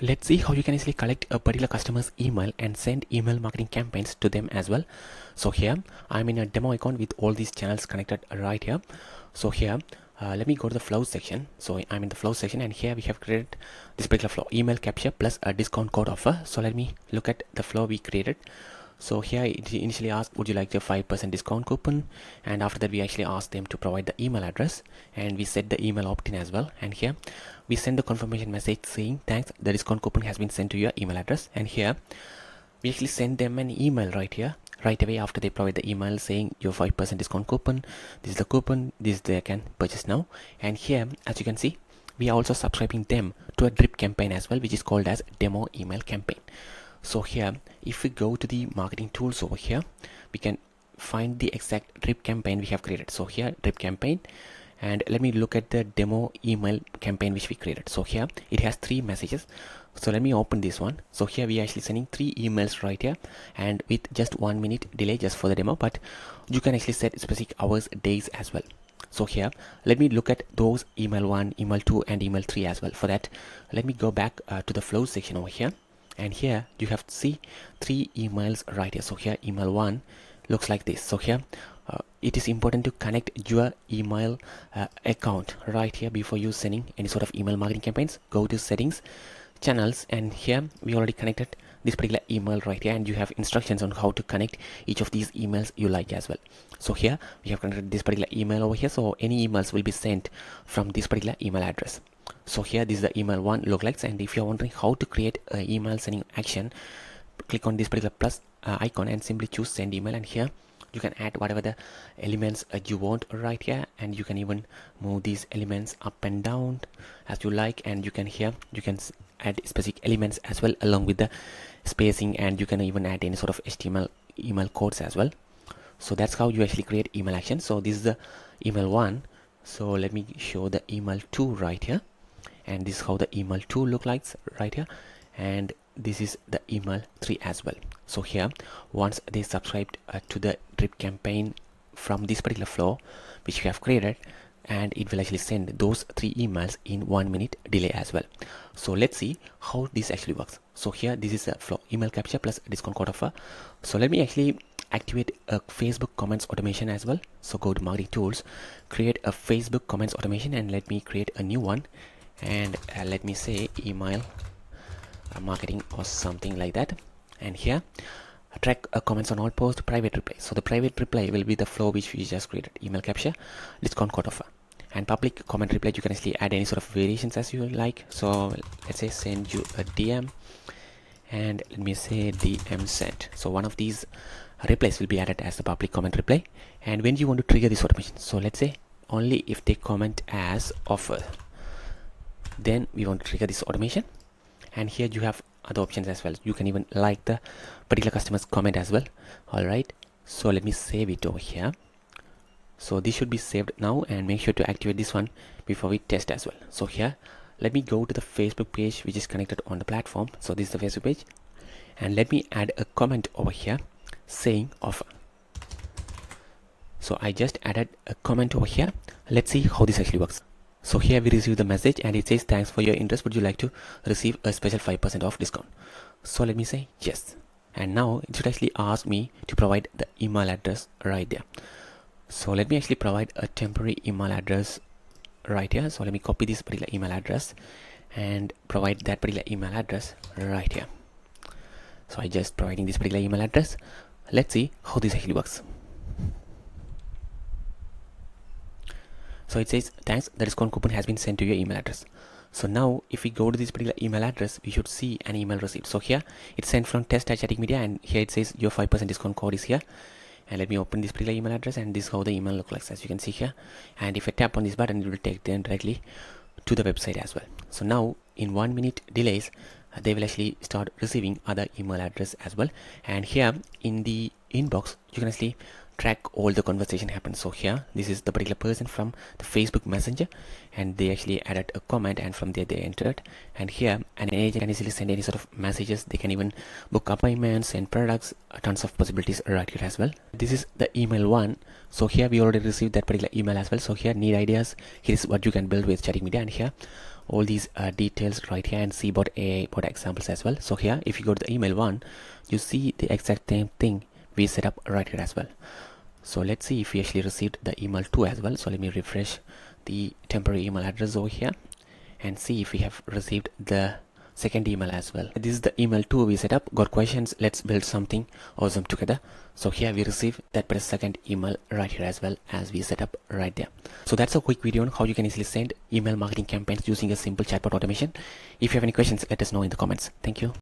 Let's see how you can easily collect a particular customer's email and send email marketing campaigns to them as well. So here I'm in a demo account with all these channels connected right here. So here let me go to the flow section. So I'm in the flow section, and here we have created this particular flow, email capture plus a discount code offer. So let me look at the flow we created. So here it initially asked, would you like the 5% discount coupon? And after that we actually asked them to provide the email address, and we set the email opt-in as well. And here we send the confirmation message saying, thanks, the discount coupon has been sent to your email address. And here we actually send them an email right here, right away after they provide the email saying your 5% discount coupon, this is the coupon, this they can purchase now. And here, as you can see, we are also subscribing them to a drip campaign as well, which is called as demo email campaign. So here, if we go to the marketing tools over here, we can find the exact drip campaign we have created. So here, drip campaign, and let me look at the demo email campaign which we created. So here it has 3 messages. So let me open this one. So here we are actually sending 3 emails right here, and with just 1 minute delay just for the demo, but you can actually set specific hours, days as well. So here let me look at those email 1, email 2 and email 3 as well. For that, let me go back to the flow section over here, and here you have to see 3 emails right here. So here email 1 looks like this. So here it is important to connect your email account right here before you sending any sort of email marketing campaigns. Go to settings, channels, and here we already connected this particular email right here, and you have instructions on how to connect each of these emails you like as well. So here we have connected this particular email over here, so any emails will be sent from this particular email address. So here this is the email 1 lookalikes, and if you're wondering how to create an email sending action, click on this particular plus icon and simply choose send email, and here you can add whatever the elements you want right here, and you can even move these elements up and down as you like. And you can add specific elements as well along with the spacing, and you can even add any sort of HTML email codes as well. So that's how you actually create email action. So this is the email 1. So let me show the email 2 right here, and this is how the email 2 look like right here, and this is the email 3 as well. So here once they subscribed to the drip campaign from this particular flow which we have created, and it will actually send those 3 emails in 1 minute delay as well. So let's see how this actually works. So here this is a flow, email capture plus discount code offer. So let me actually activate a Facebook comments automation as well. So go to marketing tools, create a Facebook comments automation, and let me create a new one, and let me say email marketing or something like that. And here track comments on all posts, private reply. So the private reply will be the flow which we just created, email capture, discount code offer. And public comment reply, you can actually add any sort of variations as you like. So let's say send you a DM, and let me say DM sent. So one of these replies will be added as the public comment reply. And when you want to trigger this automation, so let's say only if they comment as offer, then we want to trigger this automation. And here you have other options as well. You can even like the particular customer's comment as well. All right, so let me save it over here. So this should be saved now, and make sure to activate this one before we test as well. So here let me go to the Facebook page which is connected on the platform. So this is the Facebook page, and let me add a comment over here saying offer. So I just added a comment over here. Let's see how this actually works. So here we receive the message, and it says thanks for your interest, would you like to receive a special 5% off discount? So let me say yes, and now it should actually ask me to provide the email address right there. So let me actually provide a temporary email address right here. So let me copy this particular email address and provide that particular email address right here. So I just providing this particular email address. Let's see how this actually works. So it says thanks, the discount coupon has been sent to your email address. So now if we go to this particular email address, we should see an email received. So here it's sent from test@chattingmedia, and here it says your 5% discount code is here. And let me open this particular email address, and this is how the email looks like, as you can see here. And if I tap on this button, it will take them directly to the website as well. So now in 1 minute delays, they will actually start receiving other email address as well. And here in the inbox, you can actually track all the conversation happens. So here this is the particular person from the Facebook Messenger, and they actually added a comment, and from there they entered. And here an agent can easily send any sort of messages. They can even book appointments, send products, tons of possibilities right here as well. This is the email 1. So here we already received that particular email as well. So here need ideas, here is what you can build with Chatting Media. And here all these details right here and see about AI bot examples as well. So here, if you go to the email one, you see the exact same thing we set up right here as well. So let's see if we actually received the email 2 as well. So let me refresh the temporary email address over here and see if we have received the second email as well. This is the email 2 we set up. Got questions? Let's build something awesome together. So here we receive that per second email right here as well as we set up right there. So that's a quick video on how you can easily send email marketing campaigns using a simple chatbot automation. If you have any questions, let us know in the comments. Thank you.